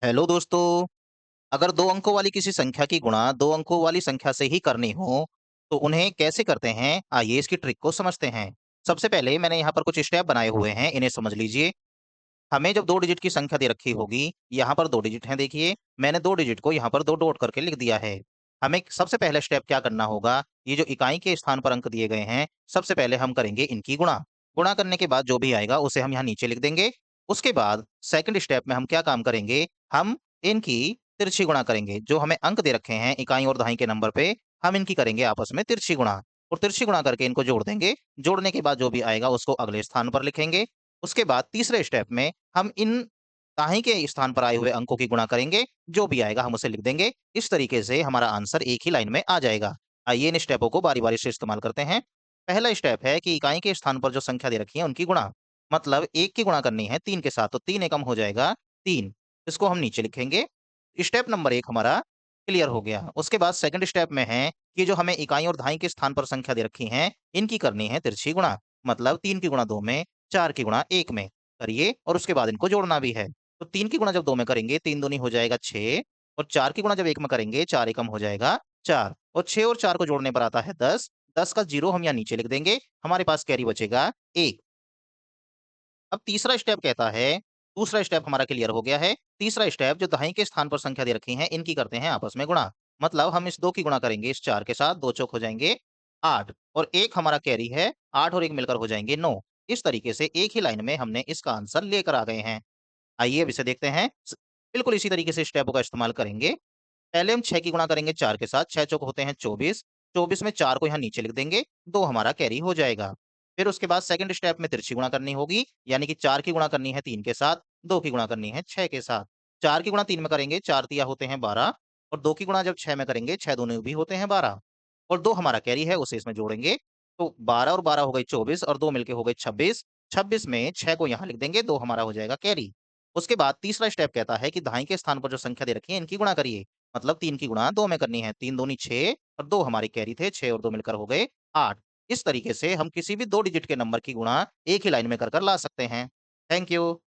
Hello दोस्तों। अगर दो अंकों वाली किसी संख्या की गुणा दो अंकों वाली संख्या से ही करनी हो तो उन्हें कैसे करते हैं, आइए इसकी ट्रिक को समझते हैं। सबसे पहले मैंने यहाँ पर कुछ स्टेप बनाए हुए हैं, इन्हें समझ लीजिए। हमें जब दो डिजिट की संख्या दे रखी होगी, यहाँ पर दो डिजिट हैं, देखिए मैंने दो डिजिट को यहाँ पर दो डॉट करके लिख दिया है। हमें सबसे पहला स्टेप क्या करना होगा, ये जो इकाई के स्थान पर अंक दिए गए हैं, सबसे पहले हम करेंगे इनकी गुणा। गुणा करने के बाद जो भी आएगा उसे हम यहाँ नीचे लिख देंगे। उसके बाद सेकंड स्टेप में हम क्या काम करेंगे, हम इनकी तिरछी गुणा करेंगे। जो हमें अंक दे रखे हैं इकाई और दहाई के नंबर पे, हम इनकी करेंगे आपस में तिरछी गुणा। और तिरछी गुणा करके इनको जोड़ देंगे। जोड़ने के बाद जो भी आएगा उसको अगले स्थान पर लिखेंगे। उसके बाद तीसरे स्टेप में हम इन दाहिने के स्थान पर आए हुए अंकों की गुणा करेंगे, जो भी आएगा हम उसे लिख देंगे। इस तरीके से हमारा आंसर एक ही लाइन में आ जाएगा। आइए इन स्टेपों को बारी-बारी से इस्तेमाल करते हैं। पहला स्टेप है कि इकाई के स्थान पर जो संख्या दे रखी है उनकी गुणा। मतलब 1 की गुणा करनी है 3 के साथ, तो 3 एकम हो जाएगा 3। इसको हम नीचे लिखेंगे। स्टेप नंबर 1 हमारा क्लियर हो गया। उसके बाद सेकंड स्टेप में है कि जो हमें इकाई और दहाई के स्थान पर संख्या दे रखी हैं, इनकी करनी है तिरछी गुणा। मतलब 3 की गुणा 2 में, 4 की गुणा 1 में करिए और उसके बाद इनको जोड़ना भी है। तो 3 की गुणा जब 2 में करेंगे, 3 दूनी हो जाएगा 6 और 4 की गुणा जब 1 में करेंगे, 4 एकम हो जाएगा 4 और 6 और 4 को जोड़ने पर आता है 10। 10 का 0 हम यहाँ नीचे लिख देंगे। हमारे पास कैरी बचेगा 1। अब तीसरा स्टेप कहता है, दूसरा स्टेप हमारा क्लियर हो गया है। तीसरा स्टेप जो दहाई के स्थान पर संख्या दे रखी हैं, इनकी करते हैं आपस में गुणा। मतलब हम इस 2 की गुणा करेंगे इस 4 के साथ, 2 चौक हो जाएँगे 8 और 1 हमारा कैरी है, 8 और 1 मिलकर हो जाएँगे 9। इस तरीके से एक ही लाइन में हमने इसका आंसर लेकर आ गए हैं। आइए अब इसे देखते हैं। बिल्कुल इसी तरीके से स्टेपों का इस्तेमाल करेंगे। पहले हम 6 की गुणा करेंगे 4 के साथ, 6 चौक होते हैं 24, 24 में 4 को यहाँ नीचे लिख देंगे, 2 हमारा कैरी हो जाएगा। फिर उसके बाद सेकंड स्टेप में तिरछी गुणा करनी होगी, यानी कि 4 की गुणा करनी है 3 के साथ, 2 की गुणा करनी है 6 के साथ। 4 की गुणा 3 में करेंगे, 4 तिया होते हैं 12 और 2 की गुणा जब 6 में करेंगे, 6 दूनी भी होते हैं 12 और 2 हमारा कैरी है, उसे इसमें जोड़ेंगे। तो 12 और 12 हो गई 24 और 2 मिलके हो गए 26, 26 में 6 को यहाँ लिख देंगे, 2 हमारा हो जाएगा कैरी। उसके बाद तीसरा स्टेप कहता है कि दहाई के स्थान पर जो संख्या दे रखी है, इनकी गुणा करिए। मतलब 3 की गुणा 2 में करनी है। 3 दूनी 6 और 2 हमारे कैरी थे, 6 और 2 मिलकर हो गए 8। इस तरीके से हम किसी भी 2 डिजिट के नंबर की गुणा एक ही लाइन में कर ला सकते हैं। Thank you.